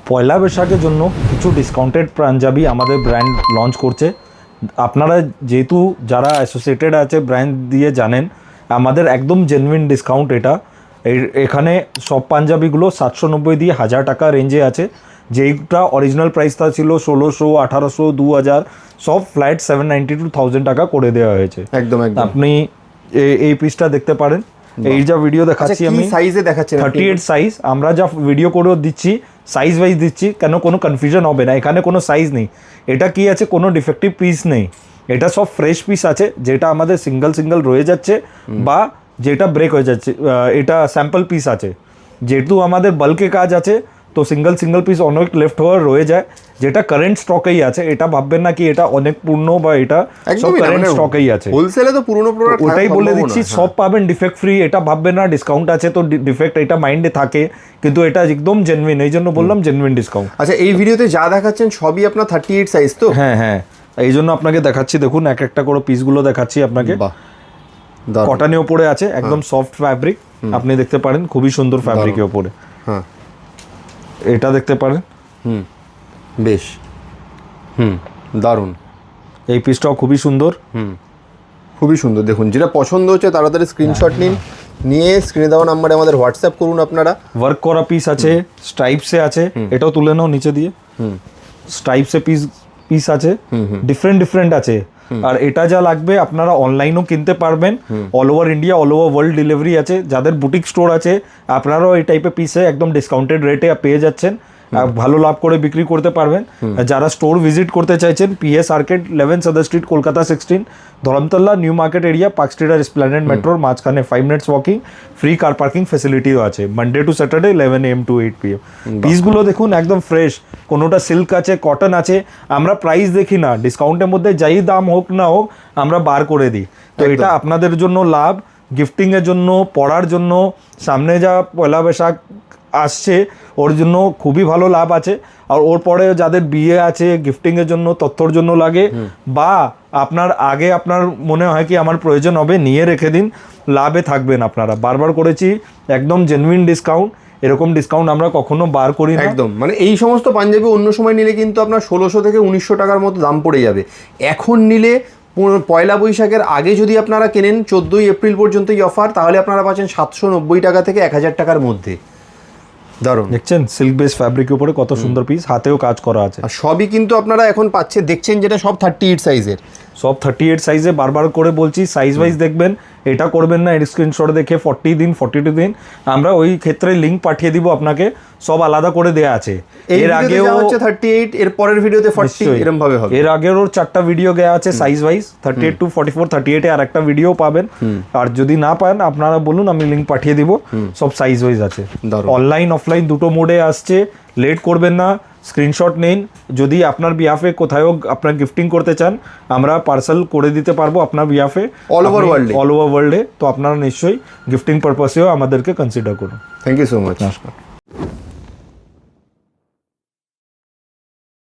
পয়লা বৈশাখের জন্য কিছু ডিসকাউন্টেড পাঞ্জাবি আমাদের ব্র্যান্ড লঞ্চ করছে। আপনারা যেহেতু যারা অ্যাসোসিয়েটেড আছে ব্র্যান্ড দিয়ে জানেন, আমাদের একদম জেনুইন ডিসকাউন্ট এটা। এখানে সব পাঞ্জাবিগুলো 790 দিয়ে 1000 টাকা রেঞ্জে আছে, যেইটা অরিজিনাল প্রাইসটা ছিল 1600, 1800, 2000, সব ফ্ল্যাট 790 to 1000 টাকা করে দেওয়া হয়েছে। একদম একদম। আপনি এই পিসটা দেখতে পারেন। এই যা ভিডিও দেখাচ্ছি আমি সাইজে দেখাচ্ছি 38 সাইজ, আমরা যা ভিডিও করেও দিচ্ছি সাইজ ওয়াইজ দিচ্ছি, কেন কোনো কনফিউশন হবে না। এখানে কোনো সাইজ নেই, এটা কি আছে কোনো ডিফেক্টিভ পিস নেই, এটা সব ফ্রেশ পিস আছে, যেটা আমাদের সিঙ্গেল রয়ে যাচ্ছে বা যেটা ব্রেক হয়ে যাচ্ছে। এটা স্যাম্পল পিস আছে, যেহেতু আমাদের বাল্কে কাজ আছে তো সিঙ্গেল পিস অনেক লেফট ওভার রয়ে যায়, যেটা কারেন্ট স্টকেই আছে। এটা ভাববেন না কি এটা অনেক পুরনো বা এটা সব কারেন্ট স্টকেই আছে। হোলসেলে তো পুরনো প্রোডাক্ট, ওটাই বলে দিচ্ছি সব পাবেন ডিফেক্ট ফ্রি। এটা ভাববেন না ডিসকাউন্ট আছে তো ডিফেক্ট, এটা মাইন্ডে থাকে, কিন্তু এটা একদম জেনুইন, এই জন্য বললাম জেনুইন ডিসকাউন্ট। আচ্ছা, এই ভিডিওতে যা দেখাচ্ছেন সবই আপনার 38 সাইজ তো? হ্যাঁ হ্যাঁ, এই জন্য আপনাকে দেখাচ্ছি, দেখুন এক একটা করে পিসগুলো দেখাচ্ছি আপনাকে। কটনের ওপরে আছে, একদম সফট ফ্যাব্রিক, আপনি দেখতে পারেন খুবই সুন্দর ফ্যাব্রিকের ওপরে। হ্যাঁ, এটা দেখতে পারেন, বেশ দারুণ। এই পিসটাও খুবই সুন্দর, খুবই সুন্দর। দেখুন, যেটা পছন্দ হচ্ছে তাড়াতাড়ি স্ক্রিনশট নিন, নিয়ে স্ক্রিনে দেওয়া নাম্বারে আমাদের হোয়াটসঅ্যাপ করুন আপনারা। ওয়ার্ক করা পিস আছে, স্ট্রাইপসে আছে, এটাও তুলে নাও নিচে দিয়ে। স্ট্রাইপসে পিস আছে, ডিফারেন্ট আছে। আর এটা যা লাগবে আপনারা অনলাইনও কিনতে পারবেন, all over India, all over world delivery আছে। যাদের বুটিক স্টোর আছে আপনারাও এই টাইপের পিসে একদম ডিসকাউন্টেড রেটে পেয়ে যাচ্ছেন, ভালো লাভ করে বিক্রি করতে পারবেন। যারা স্টোর ভিজিট করতে চাইছেন, PS arcade 11 Sudder street, Kolkata 16, Dharmatala new market area, park street আর এসপ্ল্যানেড মেট্রোর মাঝখানে 5 minutes walking, free car parking ফেসিলিটিও আছে, Monday to Saturday 11 AM to 8 PM। পিসগুলো দেখুন একদম ফ্রেশ, কোনোটা সিল্ক আছে, কটন আছে। আমরা প্রাইস দেখি না, ডিসকাউন্টের মধ্যে যাই দাম হোক না হোক আমরা বার করে দিই। তো এটা আপনাদের জন্য লাভ, গিফটিংয়ের জন্য, পড়ার জন্য, সামনে যা পয়লা বৈশাখ আসছে ওর জন্য খুবই ভালো লাভ আছে। আর ওর পরে যাদের বিয়ে আছে, গিফটিংয়ের জন্য, তথ্যর জন্য লাগে, বা আপনার আগে আপনার মনে হয় কি আমার প্রয়োজন হবে, নিয়ে রেখে দিন, লাভে থাকবেন আপনারা। বারবার করেছি একদম জেনুইন ডিসকাউন্ট, এরকম ডিসকাউন্ট আমরা কখনো বার করি না। একদম, মানে এই সমস্ত পাঞ্জাবি অন্য সময় নিলে কিন্তু আপনার 1600 থেকে 1900 টাকার মতো দাম পড়ে যাবে। এখন নিলে পয়লা বৈশাখের আগে যদি আপনারা কেনেন, 14ই এপ্রিল পর্যন্ত এই অফার, তাহলে আপনারা পাচ্ছেন 790 টাকা থেকে 1000 টাকার মধ্যে। দারুণ, দেখছেন সিল্ক বেস ফ্যাব্রিকের উপরে কত সুন্দর পিস, হাতেও কাজ করা আছে। আর সবই কিন্তু আপনারা এখন পাচ্ছেন, দেখছেন যেটা সব 38 সাইজের, সব 38 সাইজে। বারবার করে বলছি সাইজ ওয়াইজ দেখবেন, এটা করবেন না এর স্ক্রিনশট দেখে 40 দিন 42 দিন, আমরা ওই ক্ষেত্রে লিঙ্ক পাঠিয়ে দিব আপনাকে, সব আলাদা করে দেয়া আছে। এর আগেও হচ্ছে 38, এর পরের ভিডিওতে 40, এরকম ভাবে হবে। এর আগের ওর 4টা ভিডিও দেয়া আছে সাইজ ওয়াইজ, 38 to 44, 38 এ আর একটা ভিডিও পাবেন। আর যদি না পান আপনারা বলুন, আমি লিঙ্ক পাঠিয়ে দিব, সব সাইজ ওয়াইজ আছে। অনলাইন অফলাইন দুটো মোডে আসছে, লেট করবেন না, স্ক্রিনশট নিন। যদি আপনার বিয়াফে কোথাও আপনার গিফটিং করতে চান, আমরা পার্সেল করে দিতে পারবো আপনার বিয়াফে অল ওভার ওয়ার্ল্ডে। তো আপনারা নিশ্চয়ই গিফটিং পারপাসেও আমাদেরকে কনসিডার করুন। Thank you so much. নমস্কার।